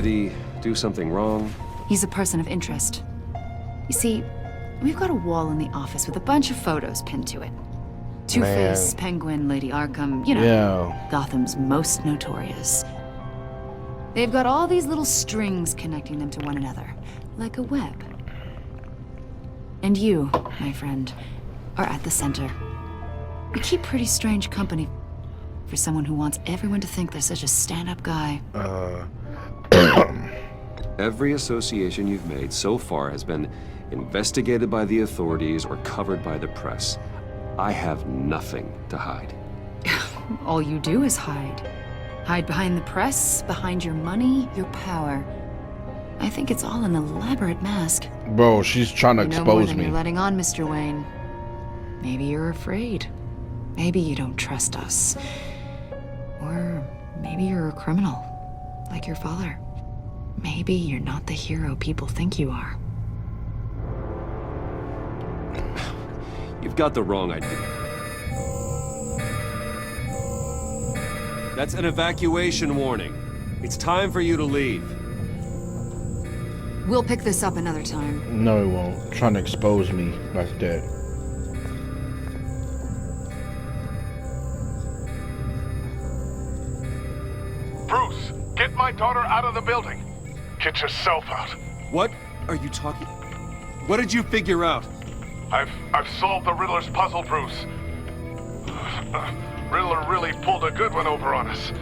Did he do something wrong? He's a person of interest. You see, we've got a wall in the office with a bunch of photos pinned to it. Two-Face, Penguin, Lady Arkham, you know, Gotham's most notorious. They've got all these little strings connecting them to one another, like a web. And you, my friend, are at the center. You keep pretty strange company for someone who wants everyone to think they're such a stand-up guy. Every association you've made so far has been investigated by the authorities or covered by the press. I have nothing to hide. All you do is hide. Hide behind the press, behind your money, your power. I think it's all an elaborate mask. Bro, she's trying to expose me. You're letting on, Mr. Wayne. Maybe you're afraid. Maybe you don't trust us. Or maybe you're a criminal, like your father. Maybe you're not the hero people think you are. You've got the wrong idea. That's an evacuation warning. It's time for you to leave. We'll pick this up another time. No, he won't. Trying to expose me like that. Bruce, get my daughter out of the building. Get yourself out. What are you talking? What did you figure out? I've solved the Riddler's puzzle, Bruce. Riddler really pulled a good one over on us.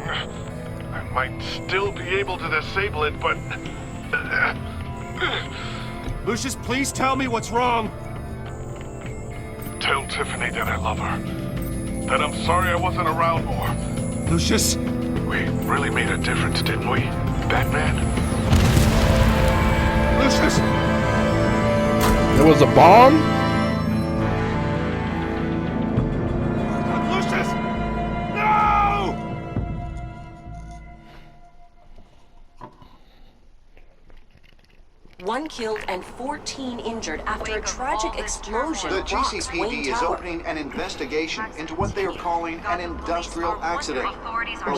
I might still be able to disable it, but... Lucius, please tell me what's wrong. Tell Tiffany that I love her. That I'm sorry I wasn't around more. Lucius? We really made a difference, didn't we, Batman? Lucius! There was a bomb? Lucius! No! One killed and 14 injured after a tragic explosion. The rocks GCPD Wayne is Tower. opening an investigation into what they are calling an industrial accident.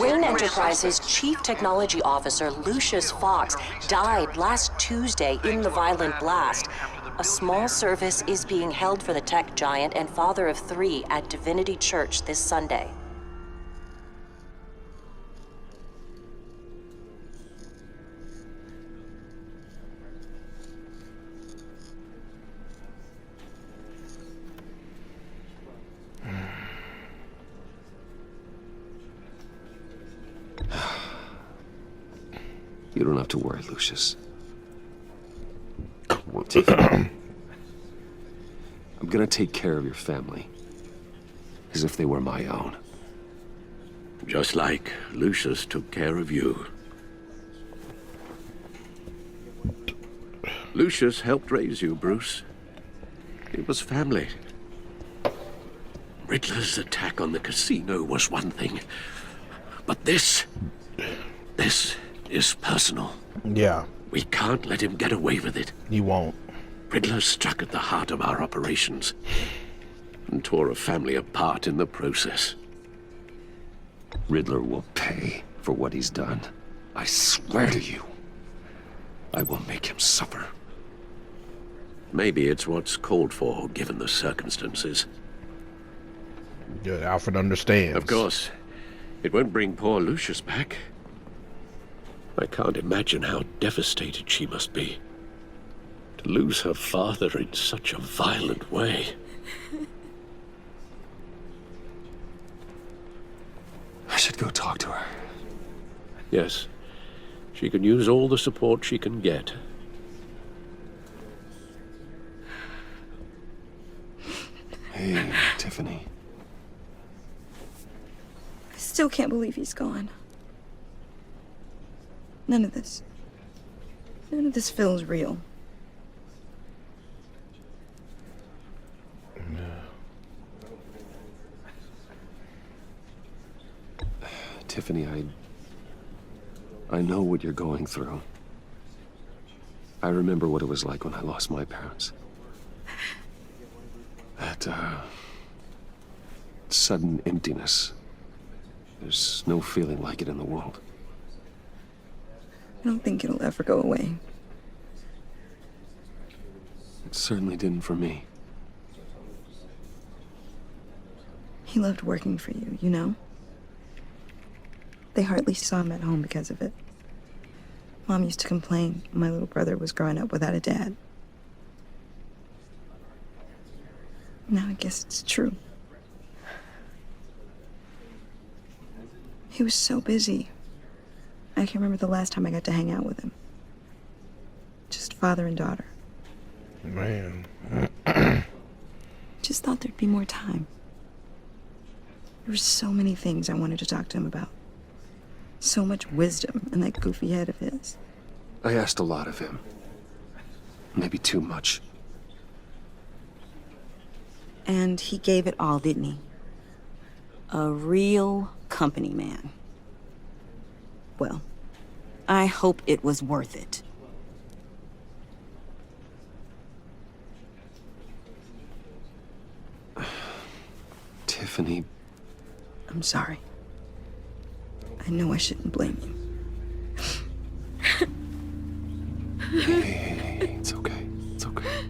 Wayne Enterprises Chief Technology Officer Lucius Fox died last Tuesday in the violent blast. A small service is being held for the tech giant and father of 3 at Divinity Church this Sunday. You don't have to worry, Lucius. I'm gonna take care of your family. As if they were my own. Just like Lucius took care of you. Lucius helped raise you, Bruce. It was family. Riddler's attack on the casino was one thing. But this is personal. Yeah. We can't let him get away with it. He won't. Riddler struck at the heart of our operations and tore a family apart in the process. Riddler will pay for what he's done. I swear to you. I will make him suffer. Maybe it's what's called for, given the circumstances. Good, Alfred understands. Of course. It won't bring poor Lucius back. I can't imagine how devastated she must be. To lose her father in such a violent way. I should go talk to her. Yes. She can use all the support she can get. Hey, Tiffany. I still can't believe he's gone. None of this feels real. Tiffany, I know what you're going through. I remember what it was like when I lost my parents. That, sudden emptiness. There's no feeling like it in the world. I don't think it'll ever go away. It certainly didn't for me. He loved working for you, you know? They hardly saw him at home because of it. Mom used to complain my little brother was growing up without a dad. Now I guess it's true. He was so busy. I can remember the last time I got to hang out with him. Just father and daughter. Man. Just thought there'd be more time. There were so many things I wanted to talk to him about. So much wisdom in that goofy head of his. I asked a lot of him. Maybe too much. And he gave it all, didn't he? A real company man. Well, I hope it was worth it. Tiffany. I'm sorry. I know I shouldn't blame you. Hey, it's okay. It's okay.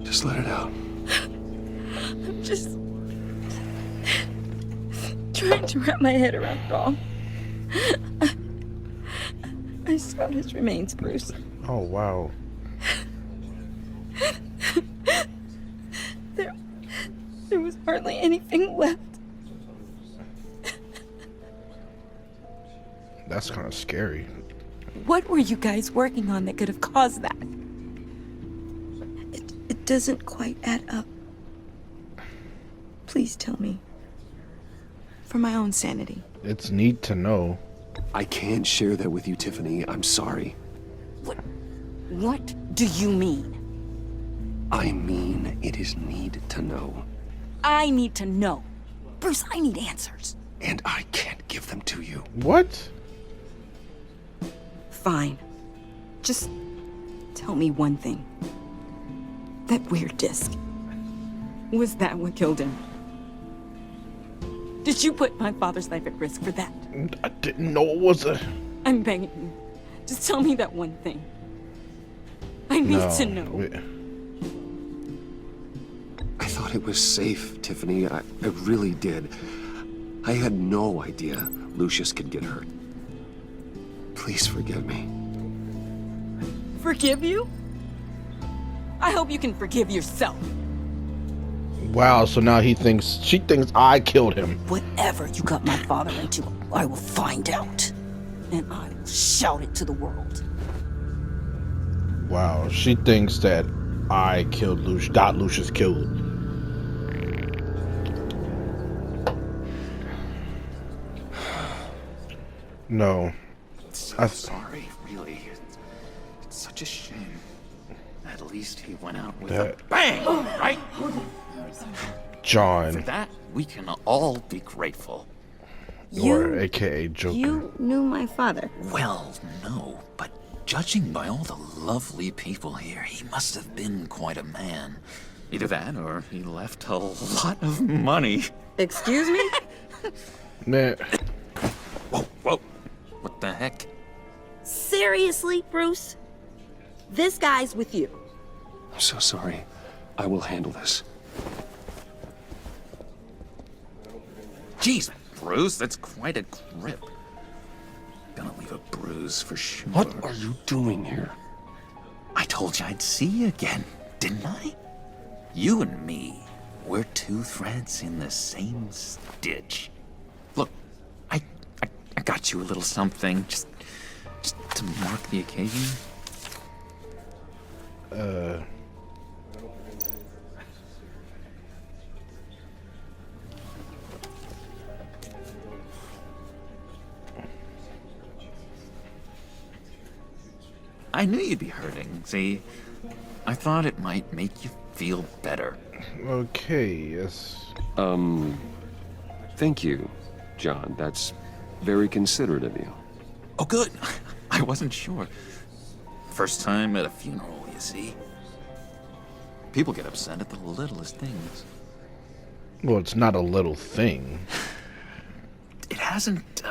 Just let it out. I'm just trying to wrap my head around it all. I saw his remains, Bruce. Oh, wow. There was hardly anything left. That's kind of scary. What were you guys working on that could have caused that? It doesn't quite add up. Please tell me. For my own sanity. It's neat to know. I can't share that with you, Tiffany. I'm sorry. What do you mean? I mean, it is need to know. I need to know. Bruce, I need answers. And I can't give them to you. What? Fine. Just tell me one thing. That weird disc. Was that what killed him? Did you put my father's life at risk for that? I didn't know it was a... I'm begging you. Just tell me that one thing. I need to know. I thought it was safe, Tiffany. I really did. I had no idea Lucius could get hurt. Please forgive me. Forgive you? I hope you can forgive yourself. Wow, so now she thinks I killed him. Whatever you got my father into, I will find out. And I will shout it to the world. Wow, she thinks that I killed Lucius, got Lucius killed. No. So sorry, really. It's such a shame. At least he went out with a bang, right? John. For that, we can all be grateful. Or AKA Joker. You knew my father. Well, no, but judging by all the lovely people here, he must have been quite a man. Either that, or he left a lot of money. Excuse me? Man. Whoa. What the heck? Seriously, Bruce? This guy's with you. I'm so sorry. I will handle this. Jeez, Bruce, that's quite a grip. Gonna leave a bruise for sure. What are you doing here? I told you I'd see you again, didn't I? You and me, we're two threads in the same stitch. Look, I got you a little something, just to mark the occasion. I knew you'd be hurting, see? I thought it might make you feel better. Okay, yes. Thank you, John. That's very considerate of you. Oh, good. I wasn't sure. First time at a funeral, you see? People get upset at the littlest things. Well, it's not a little thing. It hasn't,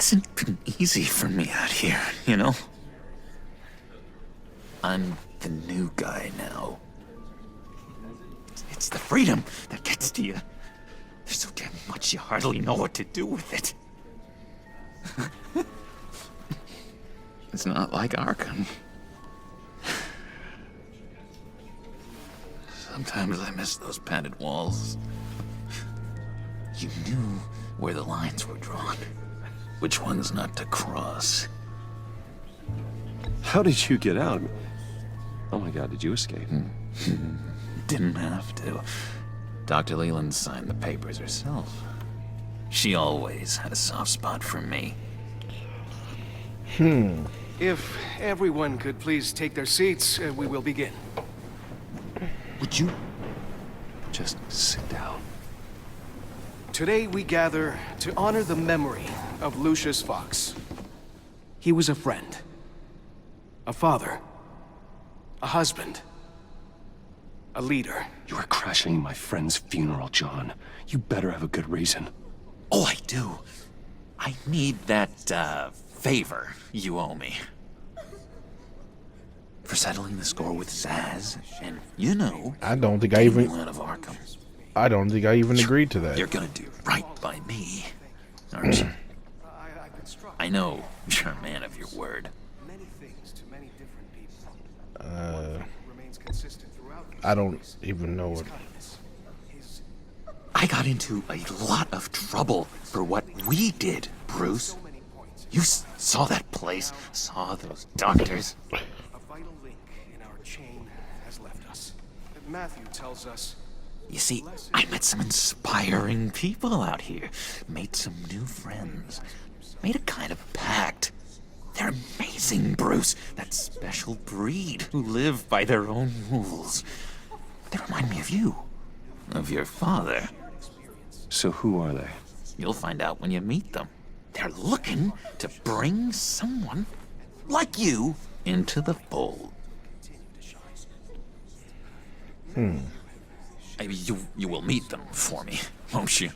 hasn't been easy for me out here, you know? I'm the new guy now. It's the freedom that gets to you. There's so damn much you hardly know what to do with it. It's not like Arkham. Sometimes I miss those padded walls. You knew where the lines were drawn, which ones not to cross. How did you get out? Oh my God, did you escape? Didn't have to. Dr. Leland signed the papers herself. She always had a soft spot for me. If everyone could please take their seats, we will begin. Would you just sit down? Today we gather to honor the memory of Lucius Fox. He was a friend, a father, a husband, a leader. You are crashing my friend's funeral, John. You better have a good reason. Oh, I do. I need that, favor you owe me. For settling the score with Zaz, and you know, I don't think I even out of Arkham. I don't think I even agreed to that. You're gonna do right by me, aren't you? I know you're a man of your word. I don't even know what. I got into a lot of trouble for what we did, Bruce. You saw that place, saw those doctors. A vital link in our chain has left us. Matthew tells us. You see, I met some inspiring people out here, made some new friends, made a kind of pact. They're amazing, Bruce. That special breed who live by their own rules. They remind me of you, of your father. So who are they? You'll find out when you meet them. They're looking to bring someone like you into the fold. You will meet them for me, won't you?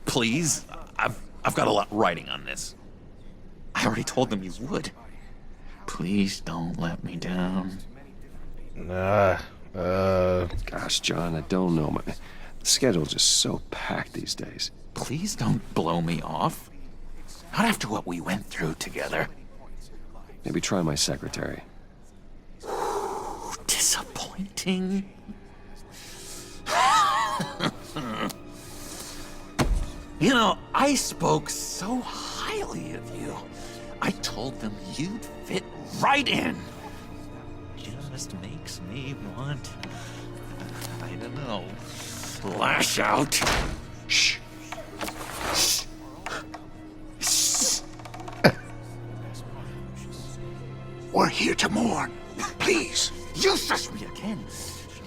Please? I've got a lot riding on this. I already told them you would. Please don't let me down. Gosh, John, I don't know. My schedule's just so packed these days. Please don't blow me off. Not after what we went through together. Maybe try my secretary. Disappointing. You know, I spoke so highly of you. I told them you'd fit right in. Just makes me want, I don't know, lash out. Shh. Shh. Shh. We're here to mourn. Please. You shush me again.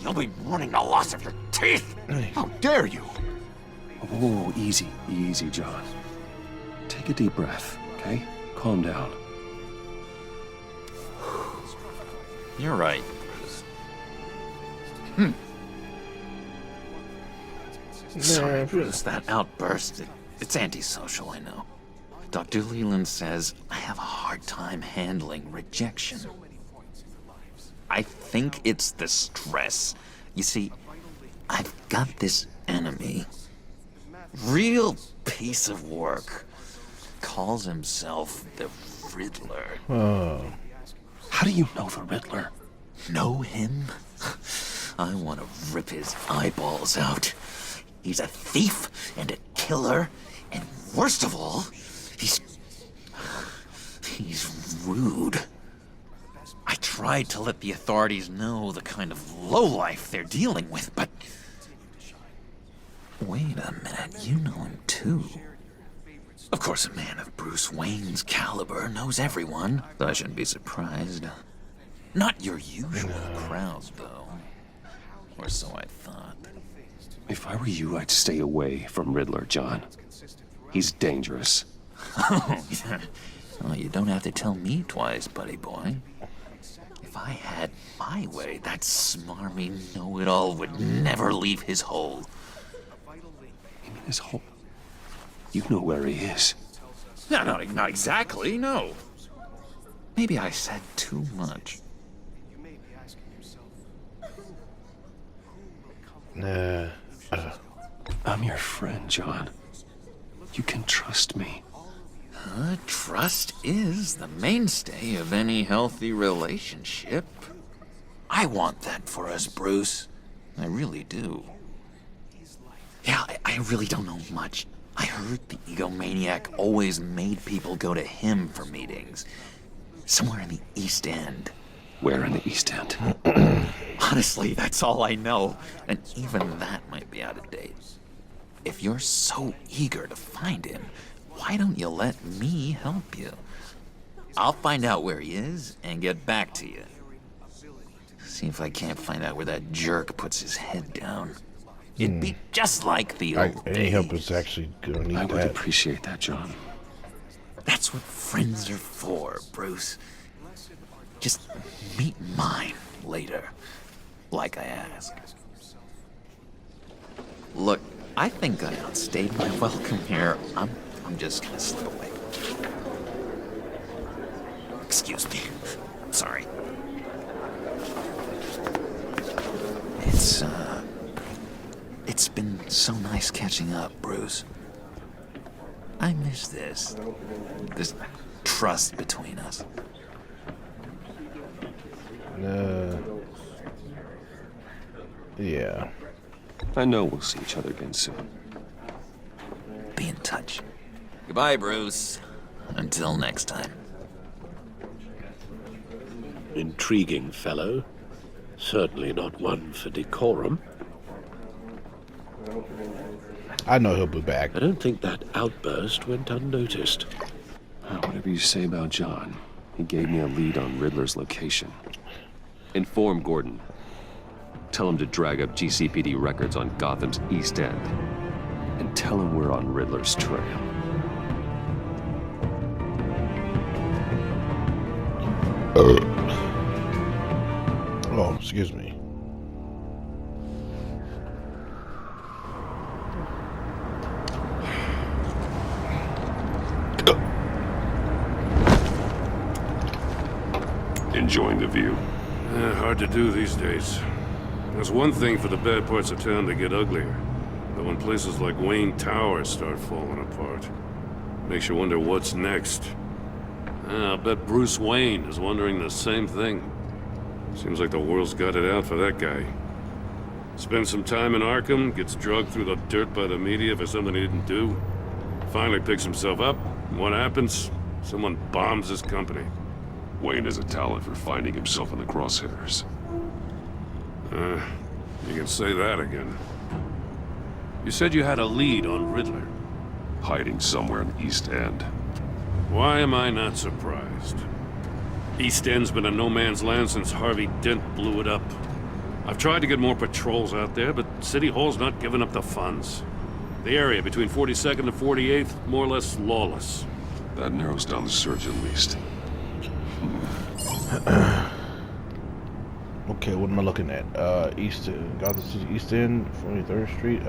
You'll be mourning the loss of your teeth. How dare you? Whoa, easy, easy, John. Take a deep breath, okay? Calm down. You're right, Bruce. Sorry, Bruce, that outburst, it's antisocial, I know. Dr. Leland says I have a hard time handling rejection. I think it's the stress. You see, I've got this enemy. Real piece of work. Calls himself the Riddler. Oh. How do you know the Riddler? Know him? I want to rip his eyeballs out. He's a thief and a killer, and worst of all, he's rude. I tried to let the authorities know the kind of lowlife they're dealing with, but... Wait a minute, you know him too. Of course, a man of Bruce Wayne's caliber knows everyone, so I shouldn't be surprised. Not your usual crowd, though. Or so I thought. If I were you, I'd stay away from Riddler, John. He's dangerous. Oh, yeah. Well, you don't have to tell me twice, buddy boy. If I had my way, that smarmy know-it-all would never leave his hole. You mean his hole? You know where he is. No, not exactly, no. Maybe I said too much. I'm your friend, John. You can trust me. Trust is the mainstay of any healthy relationship. I want that for us, Bruce. I really do. Yeah, I really don't know much. I heard the egomaniac always made people go to him for meetings. Somewhere in the East End. Where in the East End? Honestly, that's all I know. And even that might be out of date. If you're so eager to find him, why don't you let me help you? I'll find out where he is and get back to you. See if I can't find out where that jerk puts his head down. It'd be just like the old days. Any help is actually gonna need that. I would appreciate that, John. That's what friends are for, Bruce. Just meet mine later, like I asked. Look, I think I outstayed my welcome here. I'm just gonna slip away. Excuse me. Sorry. It's been so nice catching up, Bruce. I miss this trust between us. Yeah. I know we'll see each other again soon. Be in touch. Goodbye, Bruce. Until next time. Intriguing fellow. Certainly not one for decorum. I know he'll be back. I don't think that outburst went unnoticed. Whatever you say about John, he gave me a lead on Riddler's location. Inform Gordon. Tell him to drag up GCPD records on Gotham's East End. And tell him we're on Riddler's trail. Oh, excuse me. Enjoying the view. Hard to do these days. There's one thing for the bad parts of town to get uglier. But when places like Wayne Tower start falling apart, makes you wonder what's next. I bet Bruce Wayne is wondering the same thing. Seems like the world's got it out for that guy. Spends some time in Arkham, gets drugged through the dirt by the media for something he didn't do. Finally picks himself up, and what happens? Someone bombs his company. Wayne has a talent for finding himself in the crosshairs. You can say that again. You said you had a lead on Riddler. Hiding somewhere in the East End. Why am I not surprised? East End's been a no-man's land since Harvey Dent blew it up. I've tried to get more patrols out there, but City Hall's not giving up the funds. The area between 42nd and 48th, more or less lawless. That narrows down the search at least. Okay, what am I looking at? East End, Gotham City, East End, 43rd Street,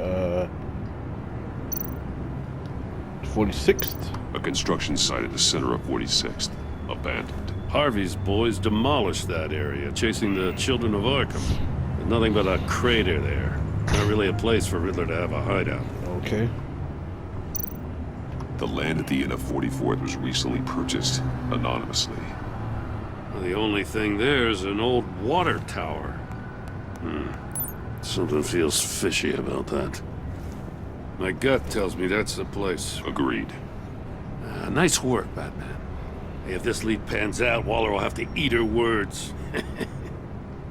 46th? A construction site at the center of 46th. Abandoned. Harvey's boys demolished that area, chasing the children of Arkham. There's nothing but a crater there. Not really a place for Riddler to have a hideout. Okay. The land at the end of 44th was recently purchased, anonymously. Well, the only thing there is an old water tower. Something feels fishy about that. My gut tells me that's the place. Agreed. Nice work, Batman. If this lead pans out, Waller will have to eat her words.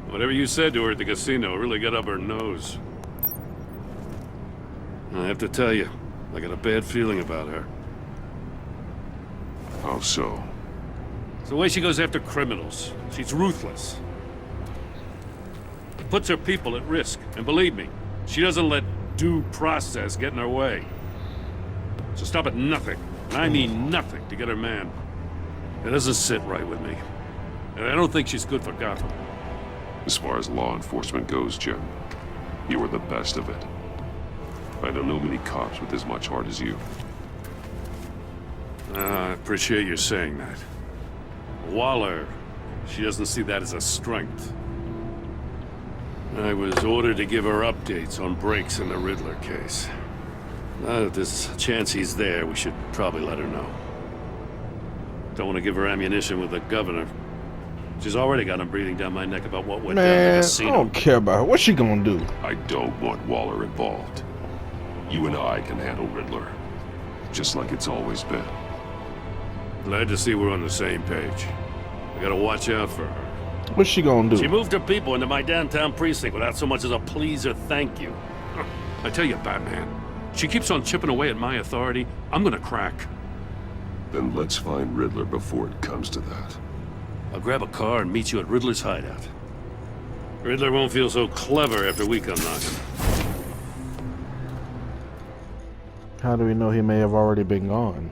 Whatever you said to her at the casino really got up her nose. I have to tell you, I got a bad feeling about her. How so? It's the way she goes after criminals. She's ruthless. Puts her people at risk. And believe me, she doesn't let due process get in her way. So stop at nothing, and I mean nothing, to get her man. It doesn't sit right with me. And I don't think she's good for Gotham. As far as law enforcement goes, Jim, you are the best of it. I don't know many cops with as much heart as you. I appreciate you saying that. Waller, she doesn't see that as a strength. I was ordered to give her updates on breaks in the Riddler case. Now that there's a chance he's there, we should probably let her know. Don't want to give her ammunition with the governor. She's already got him breathing down my neck about what went down at the casino. I don't care about her. What's she gonna do? I don't want Waller involved. You and I can handle Riddler. Just like it's always been. Glad to see we're on the same page. I gotta watch out for her. What's she gonna do? She moved her people into my downtown precinct without so much as a please or thank you. I tell you, Batman, she keeps on chipping away at my authority. I'm gonna crack. Then let's find Riddler before it comes to that. I'll grab a car and meet you at Riddler's hideout. Riddler won't feel so clever after we come knocking. How do we know he may have already been gone?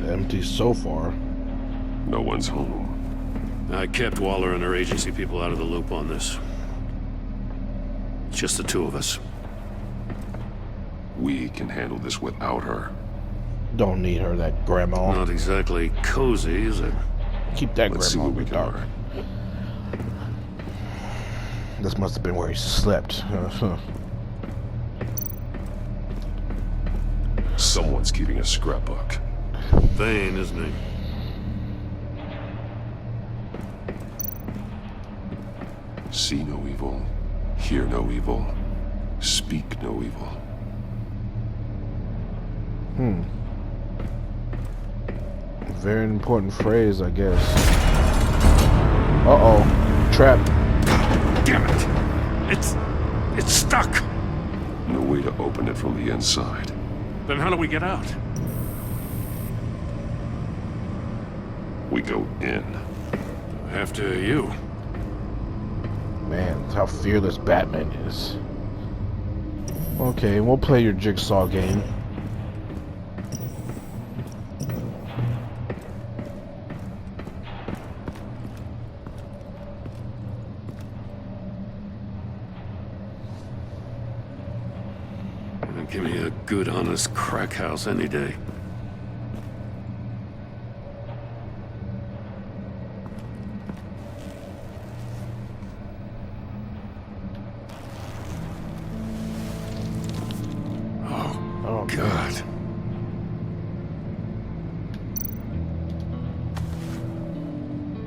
Empty so far. No one's home. I kept Waller and her agency people out of the loop on this. It's just the two of us. We can handle this without her. Don't need her, that grandma. Not exactly cozy, is it? Keep that Let's see grandma what we in the can dark. learn. This must have been where he slept. Someone's keeping a scrapbook. Vain, isn't he? See no evil, hear no evil, speak no evil. Very important phrase, I guess. Uh-oh. Trap. Damn it! It's stuck! No way to open it from the inside. Then how do we get out? We go in. After you. Man, that's how fearless Batman is. Okay, we'll play your jigsaw game. Give me a good, honest crack house any day. Oh, God.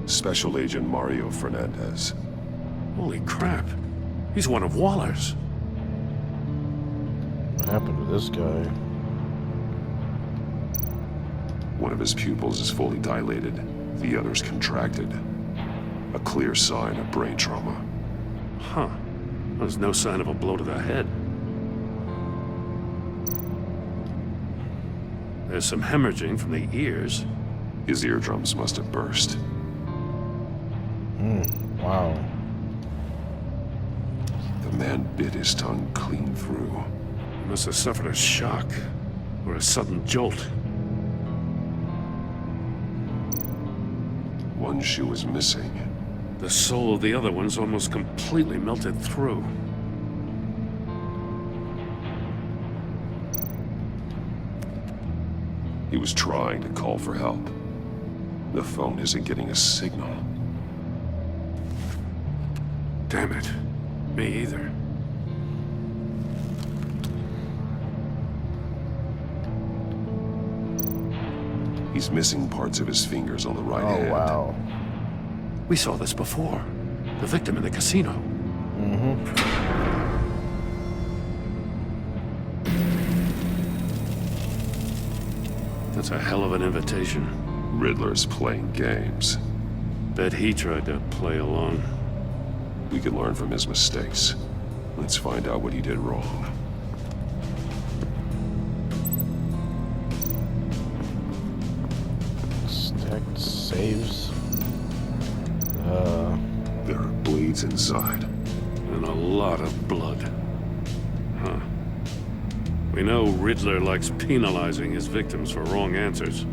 Special Agent Mario Fernandez. Holy crap. He's one of Waller's. What happened to this guy? One of his pupils is fully dilated. The other's contracted. A clear sign of brain trauma. Huh. There's no sign of a blow to the head. There's some hemorrhaging from the ears. His eardrums must have burst. Wow. The man bit his tongue clean through. He must have suffered a shock or a sudden jolt. One shoe is missing. The soul of the other one's almost completely melted through. He was trying to call for help. The phone isn't getting a signal. Damn it. Me either. He's missing parts of his fingers on the right hand. Oh, wow. We saw this before. The victim in the casino. That's a hell of an invitation. Riddler's playing games. Bet he tried to play along. We can learn from his mistakes. Let's find out what he did wrong. Saves. There are blades inside. And a lot of blood. Huh. We know Riddler likes penalizing his victims for wrong answers.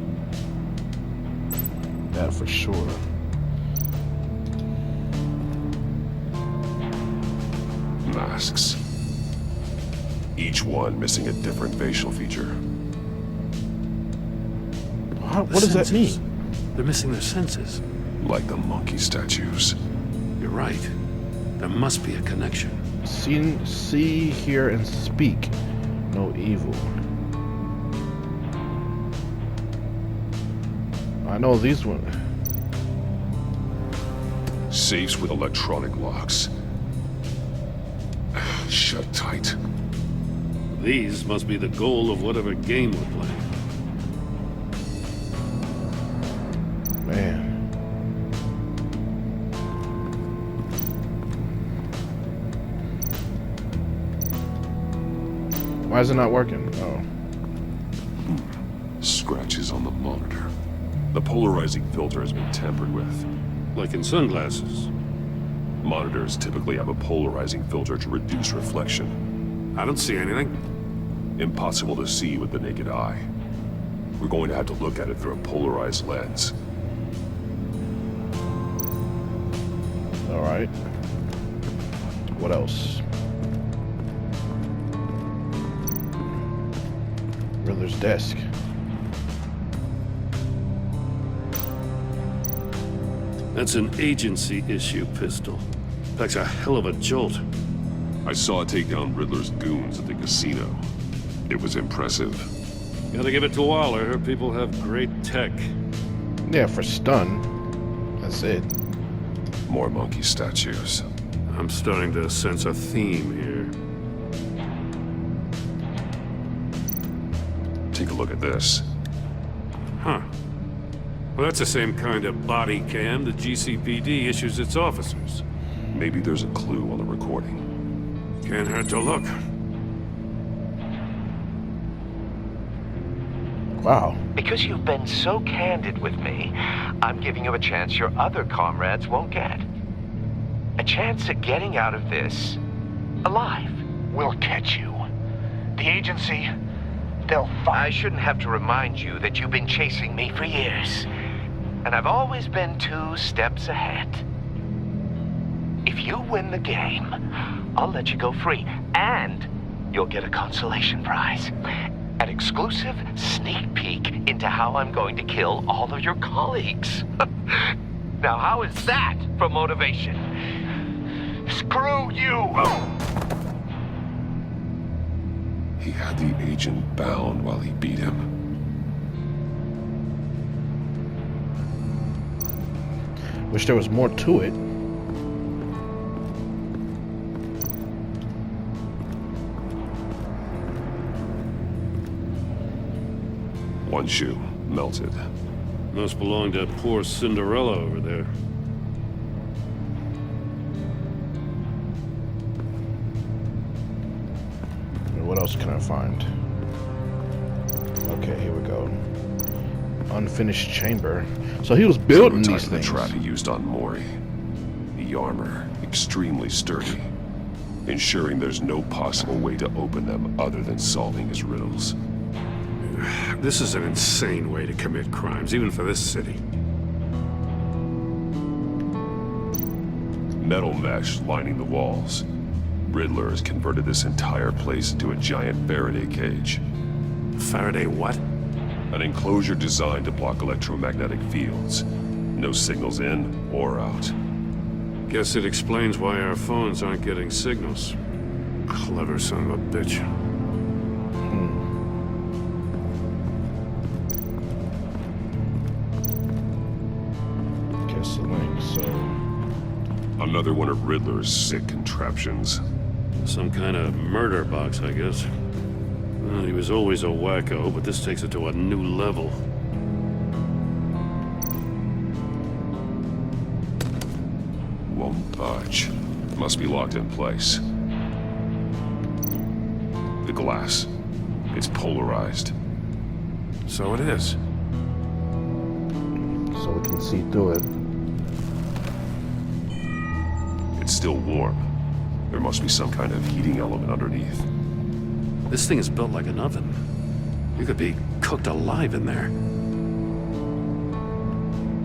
That for sure. Masks. Each one missing a different facial feature. What does that mean? They're missing their senses. Like the monkey statues. You're right. There must be a connection. See, hear, and speak. No evil. I know these ones. Safes with electronic locks. Shut tight. These must be the goal of whatever game we're playing. Man. Why is it not working? Oh. Scratches on the monitor. The polarizing filter has been tampered with. Like in sunglasses. Monitors typically have a polarizing filter to reduce reflection. I don't see anything. Impossible to see with the naked eye. We're going to have to look at it through a polarized lens. All right. What else? Riddler's desk. That's an agency issue pistol. Packs a hell of a jolt. I saw it take down Riddler's goons at the casino. It was impressive. Gotta give it to Waller. Her people have great tech. Yeah, for stun. That's it. More monkey statues. I'm starting to sense a theme here. Take a look at this. Huh. Well, that's the same kind of body cam the GCPD issues its officers. Maybe there's a clue on the recording. Can't hurt to look. Wow. Because you've been so candid with me, I'm giving you a chance your other comrades won't get. A chance at getting out of this alive. We'll catch you. The agency, they'll find... I shouldn't have to remind you that you've been chasing me for years. And I've always been 2 steps ahead. If you win the game, I'll let you go free. And you'll get a consolation prize. An exclusive sneak peek into how I'm going to kill all of your colleagues. Now, how is that for motivation? Screw you! He had the agent bound while he beat him. Wish there was more to it. One shoe, melted. Must belong to poor Cinderella over there. What else can I find? Okay, here we go. Unfinished chamber. So he was building these things. The trap he used on Mori. The armor, extremely sturdy, ensuring there's no possible way to open them other than solving his riddles. This is an insane way to commit crimes, even for this city. Metal mesh lining the walls. Riddler has converted this entire place into a giant Faraday cage. Faraday what? An enclosure designed to block electromagnetic fields. No signals in or out. Guess it explains why our phones aren't getting signals. Clever son of a bitch. Guess the link, so... Another one of Riddler's sick contraptions. Some kind of murder box, I guess. Well, he was always a wacko, but this takes it to a new level. Won't budge. Must be locked in place. The glass. It's polarized. So it is. so we can see through it. It's still warm. There must be some kind of heating element underneath. This thing is built like an oven. You could be cooked alive in there.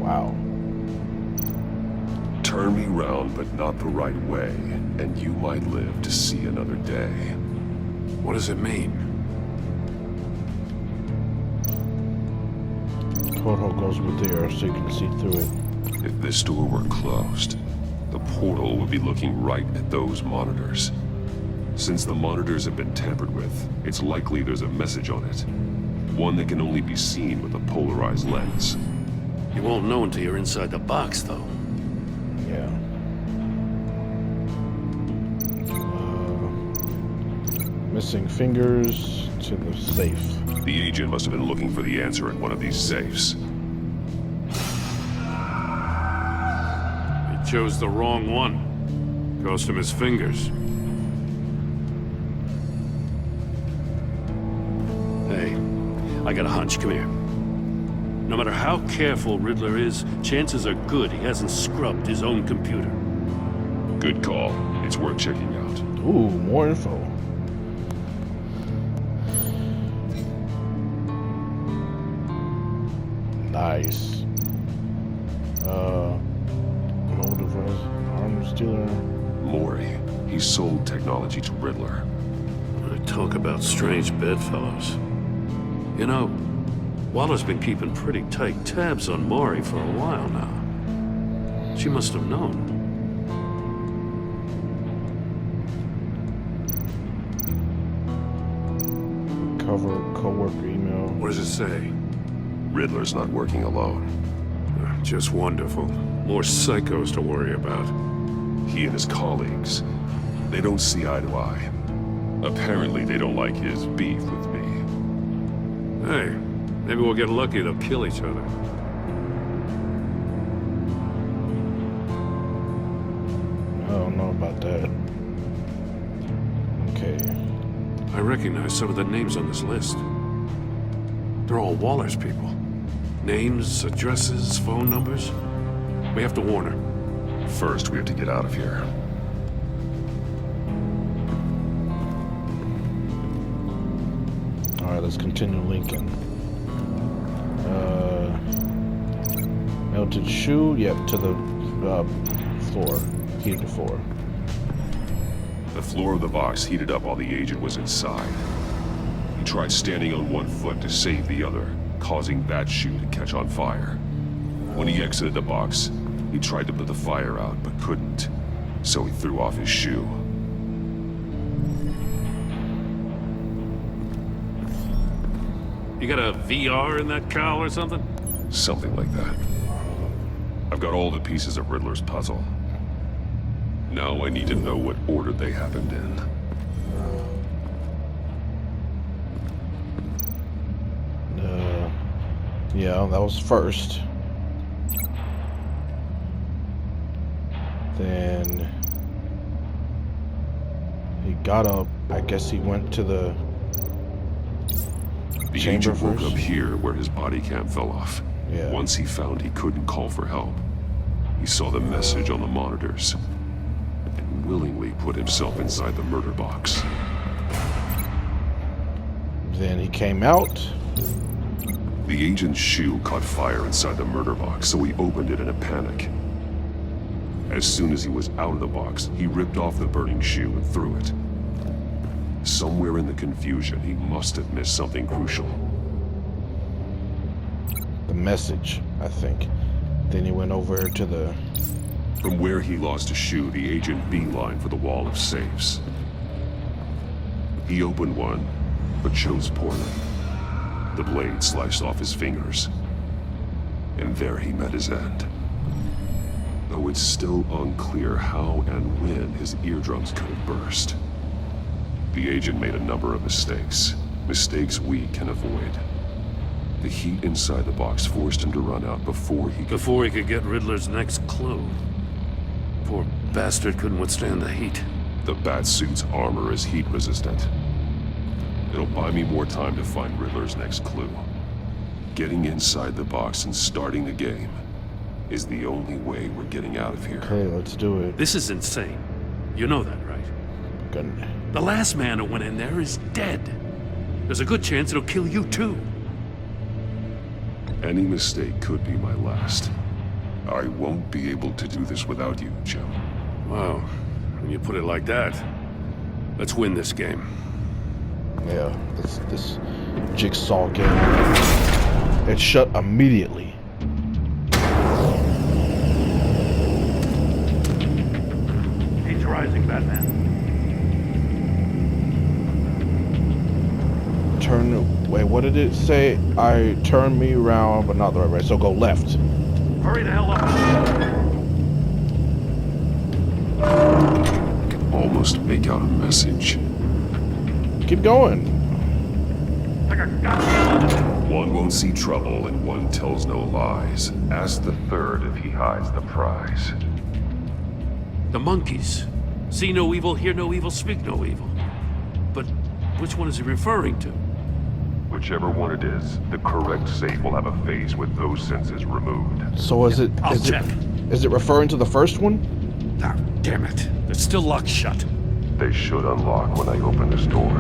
Wow. Turn me round, but not the right way, and you might live to see another day. What does it mean? Portal goes with the air so you can see through it. If this door were closed, the portal would be looking right at those monitors. Since the monitors have been tampered with, it's likely there's a message on it. One that can only be seen with a polarized lens. You won't know until you're inside the box, though. Yeah. Missing fingers to the safe. The agent must have been looking for the answer in one of these safes. He chose the wrong one. Cost him his fingers. Hey, I got a hunch. Come here. No matter how careful Riddler is, chances are good he hasn't scrubbed his own computer. Good call. It's worth checking out. Ooh, more info. Nice. Motive arms dealer. Maury. He sold technology to Riddler. I talk about strange bedfellows. You know, Waller's been keeping pretty tight tabs on Maury for a while now. She must have known. Cover co-worker email. What does it say? Riddler's not working alone. Just wonderful. More psychos to worry about. He and his colleagues, they don't see eye to eye. Apparently they don't like his beef with me. Hey, maybe we'll get lucky to kill each other. I don't know about that. Okay. I recognize some of the names on this list. They're all Waller's people. Names, addresses, phone numbers. We have to warn her. First, we have to get out of here. Alright, let's continue linking. Melted shoe, yep, to the floor. Heated floor. The floor of the box heated up while the agent was inside. He tried standing on one foot to save the other, causing that shoe to catch on fire. When he exited the box, he tried to put the fire out, but couldn't, so he threw off his shoe. You got a VR in that cowl or something? Something like that. I've got all the pieces of Riddler's puzzle. Now I need to know what order they happened in. Yeah, that was first. Then he got up. I guess he went to the chamber agent woke first. up here where his body cam fell off. Yeah. Once he found he couldn't call for help, he saw the message on the monitors and willingly put himself inside the murder box. Then he came out. The agent's shoe caught fire inside the murder box, so he opened it in a panic. As soon as he was out of the box, he ripped off the burning shoe and threw it. Somewhere in the confusion, he must have missed something crucial. The message, I think. Then he went over to the... From where he lost a shoe, the agent beelined for the wall of safes. He opened one, but chose poorly. The blade sliced off his fingers. And there he met his end. Though it's still unclear how and when his eardrums could have burst. The agent made a number of mistakes. Mistakes we can avoid. The heat inside the box forced him to run out before he could get Riddler's next clue. Poor bastard couldn't withstand the heat. The Batsuit's armor is heat resistant. It'll buy me more time to find Riddler's next clue. Getting inside the box and starting the game is the only way we're getting out of here. Okay, let's do it. This is insane. You know that, right? Good. The last man who went in there is dead. There's a good chance it'll kill you too. Any mistake could be my last. I won't be able to do this without you, Joe. Wow, when you put it like that, let's win this game. Yeah, this jigsaw game. It shut immediately. He's rising, Batman. Wait, what did it say? Turn me around, but not the right way. So go left. Hurry the hell up. I can almost make out a message. Keep going. One won't see trouble and one tells no lies. Ask the third if he hides the prize. The monkeys. See no evil, hear no evil, speak no evil. But which one is he referring to? Whichever one it is, the correct safe will have a phase with those senses removed. So is it? I'll check. Is it referring to the first one? Ah, damn it. They're still locked shut. They should unlock when I open this door.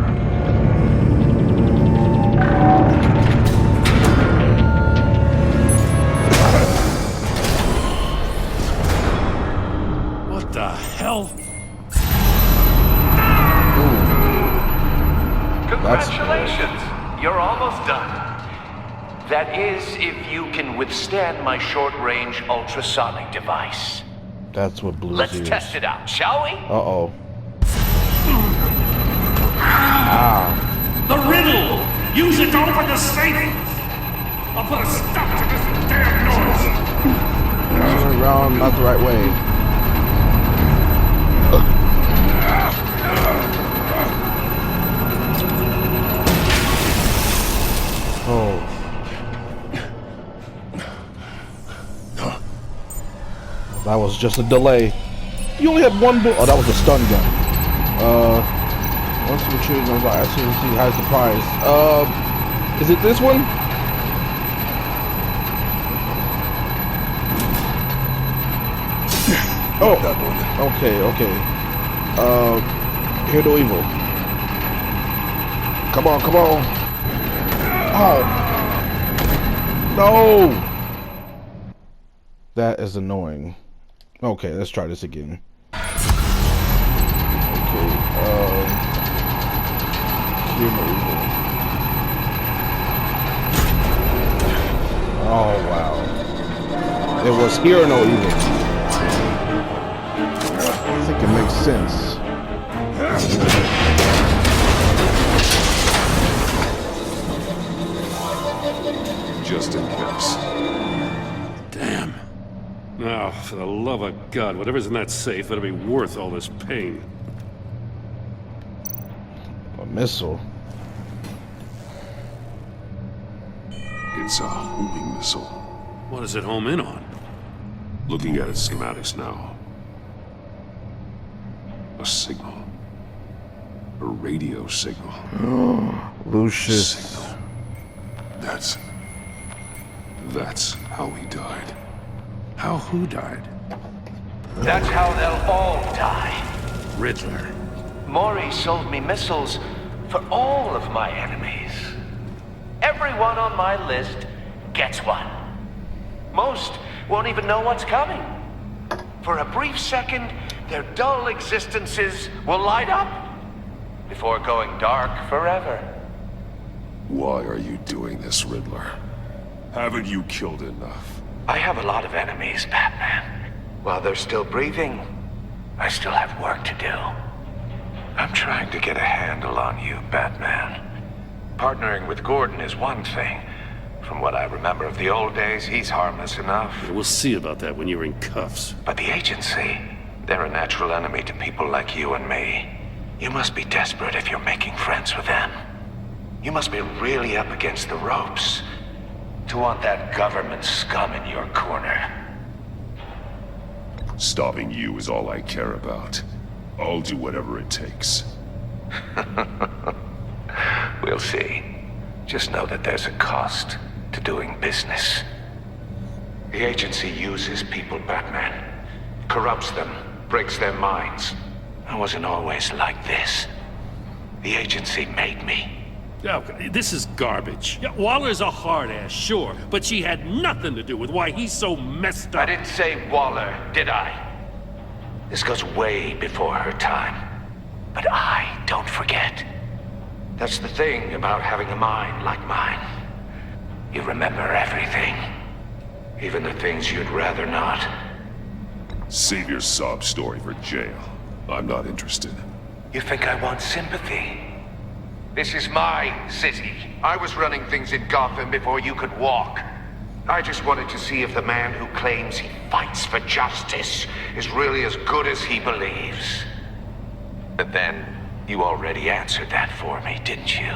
What the hell? Congratulations! You're almost done. That is, if you can withstand my short-range ultrasonic device. That's what Blue's Let's ears. test it out, shall we? Uh-oh. Ah. The riddle! Use it to open the safe! I'll put a stop to this damn noise! Turn around, not the right way. Oh. That was just a delay. You only had one bullet. Oh, that was a stun gun. Once we choose those, I actually see hides the prize. Is it this one? Oh, okay. Hear no evil. Come on. Oh. No. That is annoying. Okay, let's try this again. Okay, hear no evil. Oh, wow. It was hear no evil. I think it makes sense. Just in case. Damn. Now, for the love of God, whatever's in that safe better be worth all this pain. A missile. It's a homing missile. What does it home in on? Looking at its schematics now. A signal. A radio signal. Lucius. Signal. That's how he died. How who died? That's how they'll all die. Riddler. Maury sold me missiles for all of my enemies. Everyone on my list gets one. Most won't even know what's coming. For a brief second, their dull existences will light up before going dark forever. Why are you doing this, Riddler? Haven't you killed enough? I have a lot of enemies, Batman. While they're still breathing, I still have work to do. I'm trying to get a handle on you, Batman. Partnering with Gordon is one thing. From what I remember of the old days, he's harmless enough. We'll see about that when you're in cuffs. But the agency, they're a natural enemy to people like you and me. You must be desperate if you're making friends with them. You must be really up against the ropes to want that government scum in your corner. Stopping you is all I care about. I'll do whatever it takes. We'll see. Just know that there's a cost to doing business. The agency uses people, Batman. Corrupts them, breaks their minds. I wasn't always like this. The agency made me. Oh, this is garbage. Yeah, Waller's a hard-ass, sure, but she had nothing to do with why he's so messed up. I didn't say Waller, did I? This goes way before her time. But I don't forget. That's the thing about having a mind like mine. You remember everything. Even the things you'd rather not. Save your sob story for jail. I'm not interested. You think I want sympathy? This is my city. I was running things in Gotham before you could walk. I just wanted to see if the man who claims he fights for justice is really as good as he believes. But then, you already answered that for me, didn't you?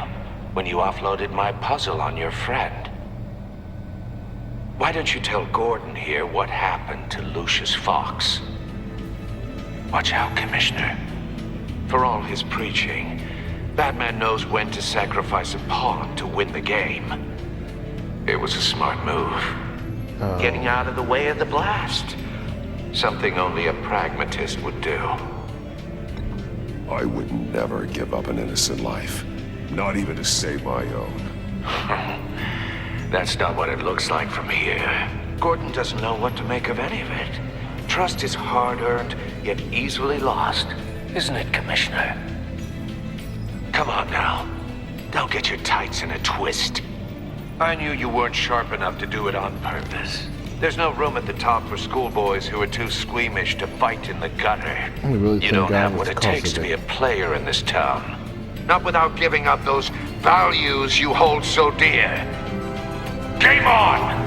When you offloaded my puzzle on your friend. Why don't you tell Gordon here what happened to Lucius Fox? Watch out, Commissioner. For all his preaching, Batman knows when to sacrifice a pawn to win the game. It was a smart move. Getting out of the way of the blast. Something only a pragmatist would do. I would never give up an innocent life. Not even to save my own. That's not what it looks like from here. Gordon doesn't know what to make of any of it. Trust is hard-earned, yet easily lost. Isn't it, Commissioner? Come on now. Don't get your tights in a twist. I knew you weren't sharp enough to do it on purpose. There's no room at the top for schoolboys who are too squeamish to fight in the gutter. You don't have what it takes to be a player in this town. Not without giving up those values you hold so dear. Game on!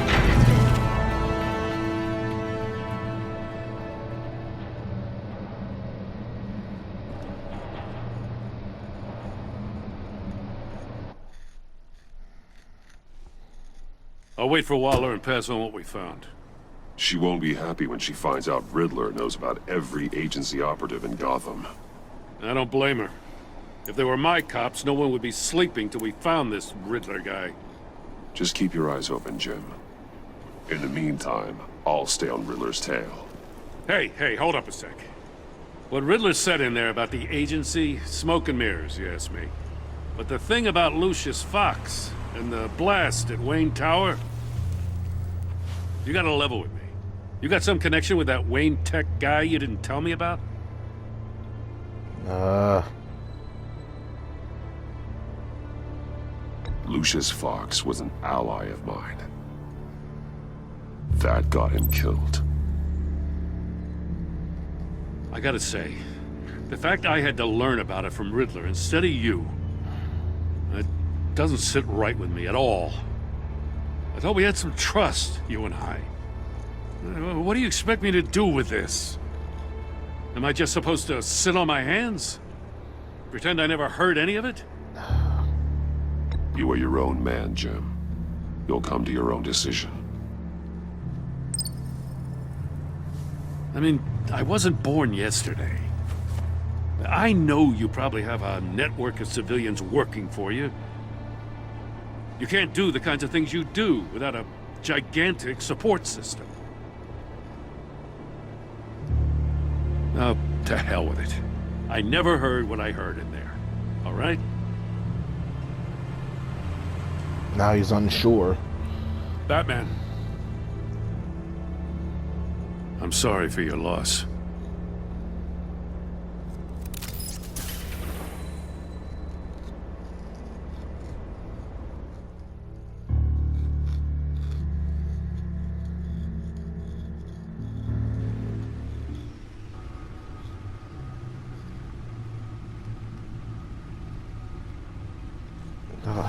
I'll wait for Waller and pass on what we found. She won't be happy when she finds out Riddler knows about every agency operative in Gotham. I don't blame her. If they were my cops, no one would be sleeping till we found this Riddler guy. Just keep your eyes open, Jim. In the meantime, I'll stay on Riddler's tail. Hey, hold up a sec. What Riddler said in there about the agency, smoke and mirrors, you ask me. But the thing about Lucius Fox and the blast at Wayne Tower, you gotta level with me. You got some connection with that Wayne Tech guy you didn't tell me about? Lucius Fox was an ally of mine. That got him killed. I gotta say, the fact I had to learn about it from Riddler instead of you, it doesn't sit right with me at all. I thought we had some trust, you and I. What do you expect me to do with this? Am I just supposed to sit on my hands? Pretend I never heard any of it? You are your own man, Jim. You'll come to your own decision. I mean, I wasn't born yesterday. I know you probably have a network of civilians working for you. You can't do the kinds of things you do without a gigantic support system. Oh, to hell with it. I never heard what I heard in there. All right? Now he's unsure. Batman. I'm sorry for your loss.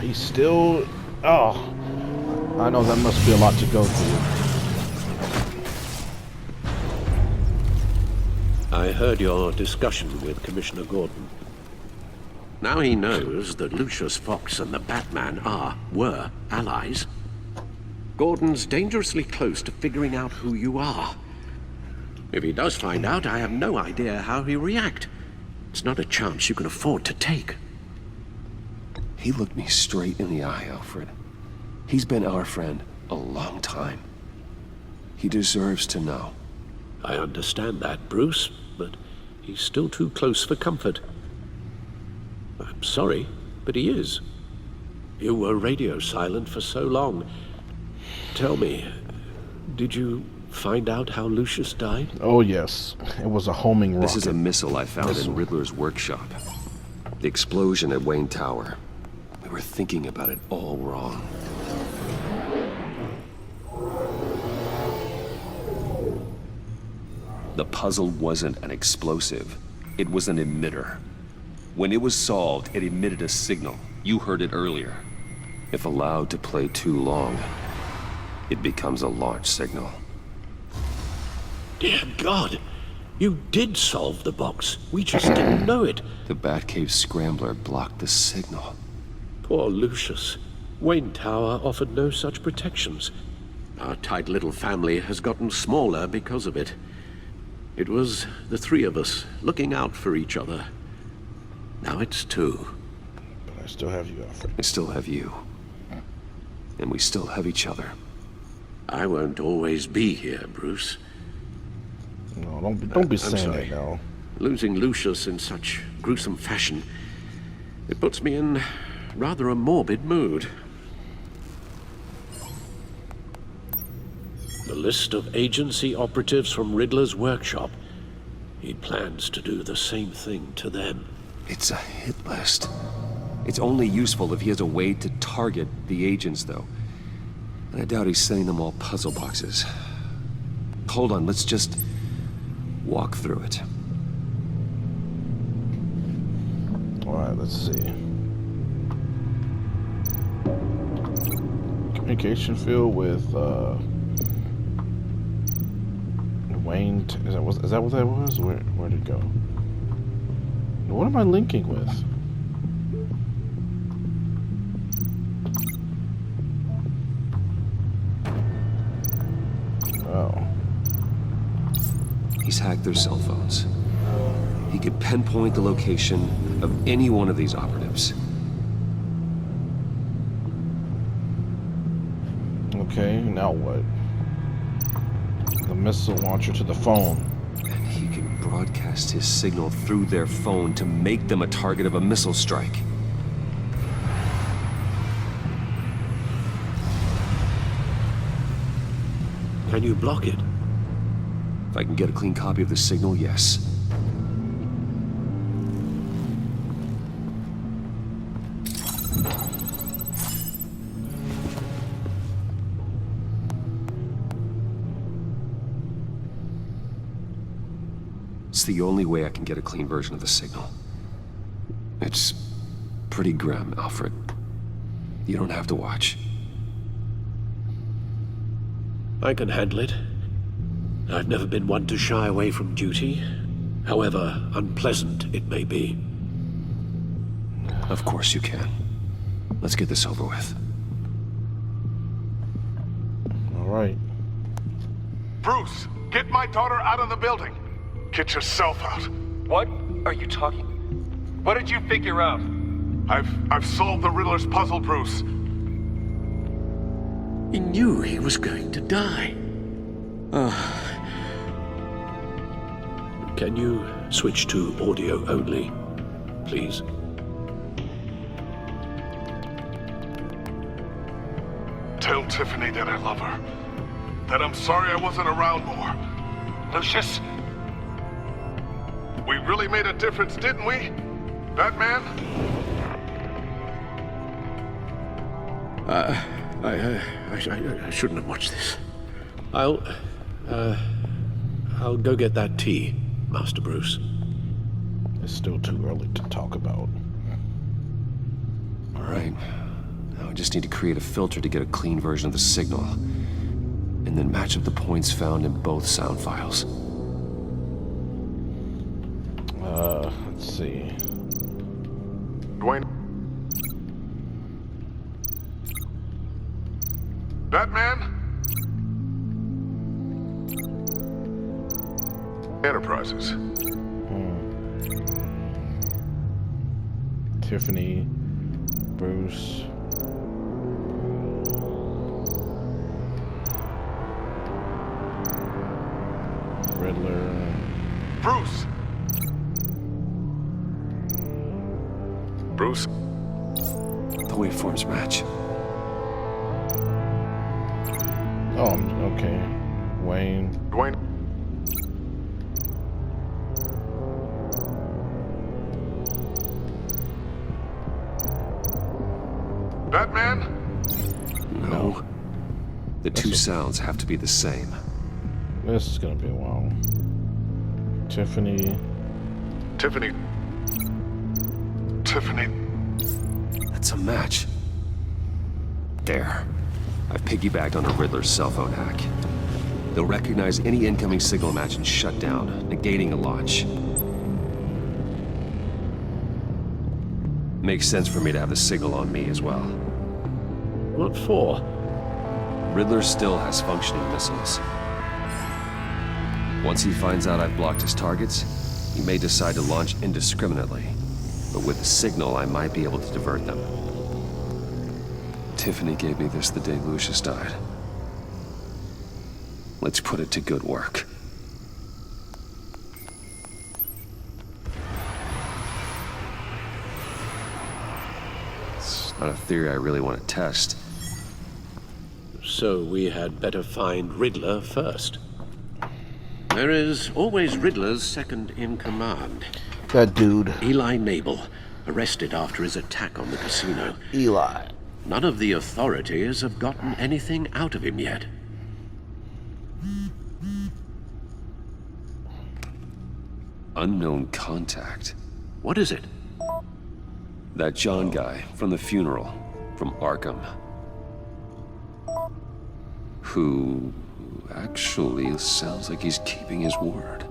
He's still... Oh. I know that must be a lot to go through. I heard your discussion with Commissioner Gordon. Now he knows that Lucius Fox and the Batman were allies. Gordon's dangerously close to figuring out who you are. If he does find out, I have no idea how he'll react. It's not a chance you can afford to take. He looked me straight in the eye, Alfred. He's been our friend a long time. He deserves to know. I understand that, Bruce, but he's still too close for comfort. I'm sorry, but he is. You were radio silent for so long. Tell me, did you find out how Lucius died? Oh, yes. It was a homing rocket. This is a missile I found in Riddler's workshop. The explosion at Wayne Tower. We were thinking about it all wrong. The puzzle wasn't an explosive. It was an emitter. When it was solved, it emitted a signal. You heard it earlier. If allowed to play too long, it becomes a launch signal. Dear God! You did solve the box. We just didn't know it. The Batcave scrambler blocked the signal. Poor Lucius. Wayne Tower offered no such protections. Our tight little family has gotten smaller because of it. It was the three of us looking out for each other. Now it's two. But I still have you, Alfred. I still have you. And we still have each other. I won't always be here, Bruce. No, don't be saying that now. Losing Lucius in such gruesome fashion, it puts me in rather a morbid mood. The list of agency operatives from Riddler's workshop. He plans to do the same thing to them. It's a hit list. It's only useful if he has a way to target the agents, though. And I doubt he's sending them all puzzle boxes. Hold on, let's just walk through it. Alright, let's see. Communication field with, Wayne, is that what that was? Where'd it go? What am I linking with? Oh. He's hacked their cell phones. He could pinpoint the location of any one of these operatives. Okay, now what? The missile launcher to the phone. And he can broadcast his signal through their phone to make them a target of a missile strike. Can you block it? If I can get a clean copy of the signal, yes. It's the only way I can get a clean version of the signal. It's pretty grim, Alfred. You don't have to watch. I can handle it. I've never been one to shy away from duty, however unpleasant it may be. Of course you can. Let's get this over with. All right. Bruce, get my daughter out of the building. Get yourself out. What are you talking? What did you figure out? I've solved the Riddler's puzzle, Bruce. He knew he was going to die. Can you switch to audio only, please? Tell Tiffany that I love her. That I'm sorry I wasn't around more. Lucius? We really made a difference, didn't we? Batman? I shouldn't have watched this. I'll go get that tea, Master Bruce. It's still too early to talk about. All right. Now I just need to create a filter to get a clean version of the signal. And then match up the points found in both sound files. Let's see. Dwayne? Batman? Enterprises. Tiffany, Bruce. Bruce? The waveforms match. Oh, okay. Wayne. Dwayne? Batman? No. The two sounds have to be the same. This is gonna be a while. Tiffany. Tiffany. That's a match. There. I've piggybacked on a Riddler's cell phone hack. They'll recognize any incoming signal match and shut down, negating a launch. Makes sense for me to have the signal on me as well. What for? Riddler still has functioning missiles. Once he finds out I've blocked his targets, he may decide to launch indiscriminately. But with the signal, I might be able to divert them. Tiffany gave me this the day Lucius died. Let's put it to good work. It's not a theory I really want to test. So we had better find Riddler first. There is always Riddler's second in command. That dude. Eli Nabel, arrested after his attack on the casino. Eli. None of the authorities have gotten anything out of him yet. Unknown contact. What is it? That John guy from the funeral, from Arkham. Who actually sounds like he's keeping his word.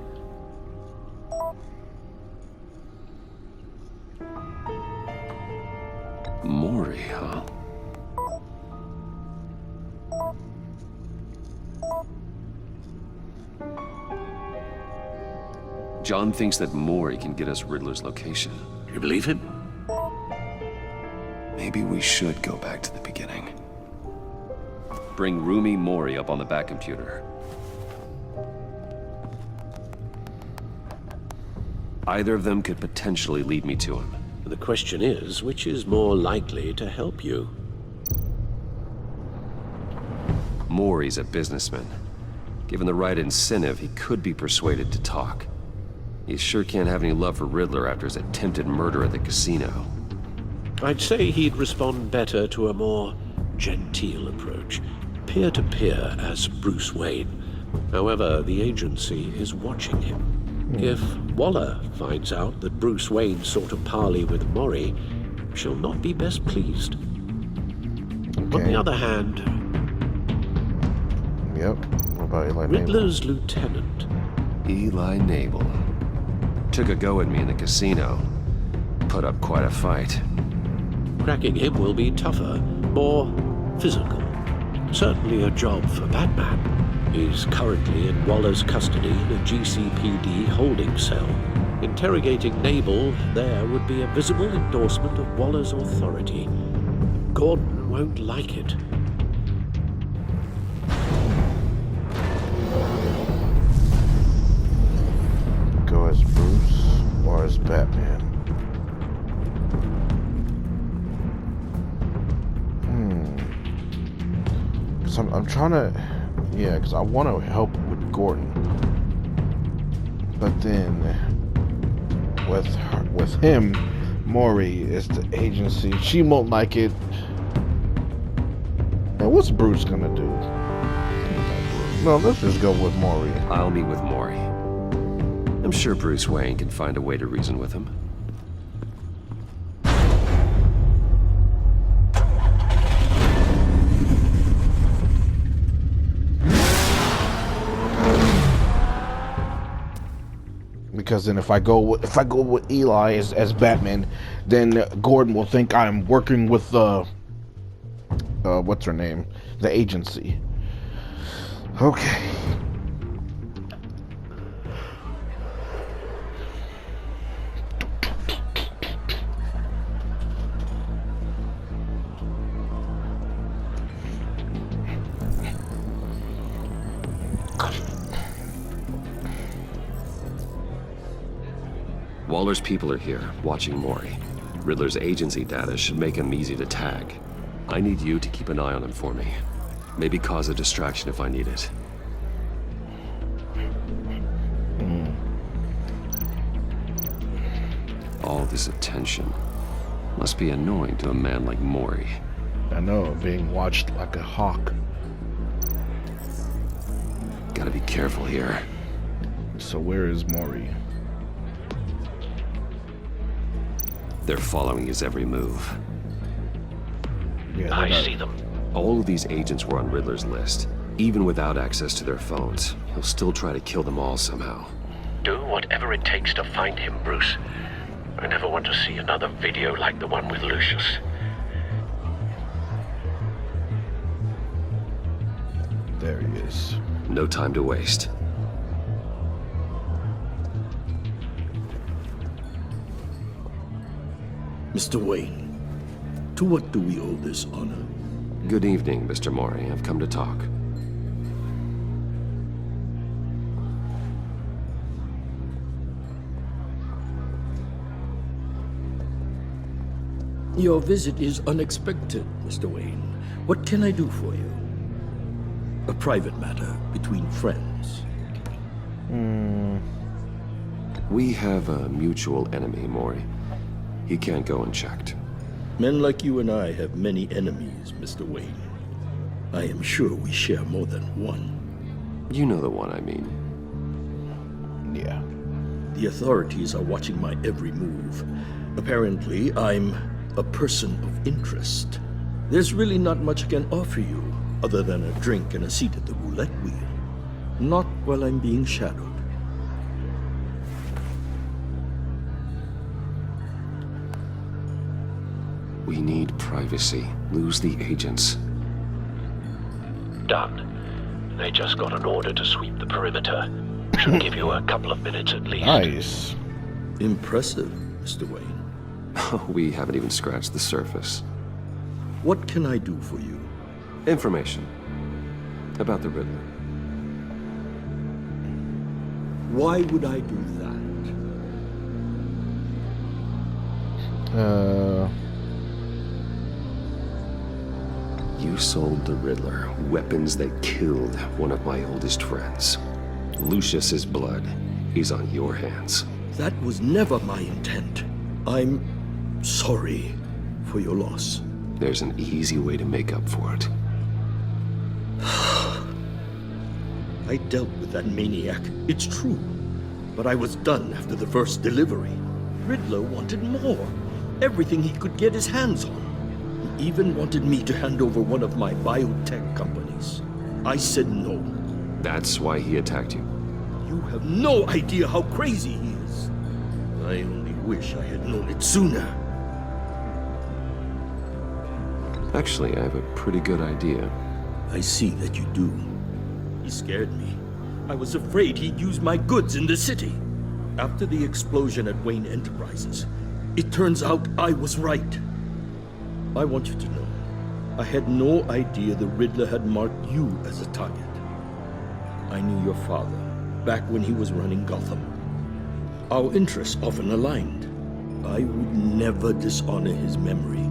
Maury, huh? John thinks that Maury can get us Riddler's location. You believe him? Maybe we should go back to the beginning. Bring Rumi Maury up on the back computer. Either of them could potentially lead me to him. The question is, which is more likely to help you? Maury's a businessman. Given the right incentive, he could be persuaded to talk. He sure can't have any love for Riddler after his attempted murder at the casino. I'd say he'd respond better to a more genteel approach. Peer-to-peer as Bruce Wayne. However, the agency is watching him. If Waller finds out that Bruce Wayne sought a parley with Maury, she'll not be best pleased. On the other hand... Yep. What about Eli Riddler's lieutenant. Eli Nabel. Took a go at me in the casino. Put up quite a fight. Cracking him will be tougher, more physical. Certainly a job for Batman. He's currently in Waller's custody in a GCPD holding cell. Interrogating Nabel there would be a visible endorsement of Waller's authority. Gordon won't like it. Go as Bruce or as Batman? Cause I'm trying to, because I want to help with Gordon, but then with him, Maury is the agency. She won't like it. And what's Bruce gonna do? No, let's just go with Maury. I'll meet with Maury. I'm sure Bruce Wayne can find a way to reason with him. Because then if I go with Eli as Batman, then Gordon will think I'm working with what's her name? The agency. Okay. Waller's people are here, watching Maury. Riddler's agency data should make him easy to tag. I need you to keep an eye on him for me. Maybe cause a distraction if I need it. All this attention must be annoying to a man like Mori. I know, being watched like a hawk. Gotta be careful here. So where is Mori? They're following his every move. Yeah, I see them. All of these agents were on Riddler's list. Even without access to their phones, he'll still try to kill them all somehow. Do whatever it takes to find him, Bruce. I never want to see another video like the one with Lucius. There he is. No time to waste. Mr. Wayne, to what do we owe this honor? Good evening, Mr. Mori. I've come to talk. Your visit is unexpected, Mr. Wayne. What can I do for you? A private matter between friends. We have a mutual enemy, Mori. He can't go unchecked. Men like you and I have many enemies, Mr. Wayne. I am sure we share more than one. You know the one I mean. Yeah. The authorities are watching my every move. Apparently, I'm a person of interest. There's really not much I can offer you, other than a drink and a seat at the roulette wheel. Not while I'm being shadowed. We need privacy. Lose the agents. Done. They just got an order to sweep the perimeter. Should give you a couple of minutes at least. Nice. Impressive, Mr. Wayne. We haven't even scratched the surface. What can I do for you? Information. About the Riddler. Why would I do that? You sold the Riddler weapons that killed one of my oldest friends. Lucius's blood is on your hands. That was never my intent. I'm sorry for your loss. There's an easy way to make up for it. I dealt with that maniac, it's true. But I was done after the first delivery. Riddler wanted more. Everything he could get his hands on. He even wanted me to hand over one of my biotech companies. I said no. That's why he attacked you? You have no idea how crazy he is. I only wish I had known it sooner. Actually, I have a pretty good idea. I see that you do. He scared me. I was afraid he'd use my goods in the city. After the explosion at Wayne Enterprises, it turns out I was right. I want you to know, I had no idea the Riddler had marked you as a target. I knew your father back when he was running Gotham. Our interests often aligned. I would never dishonor his memory.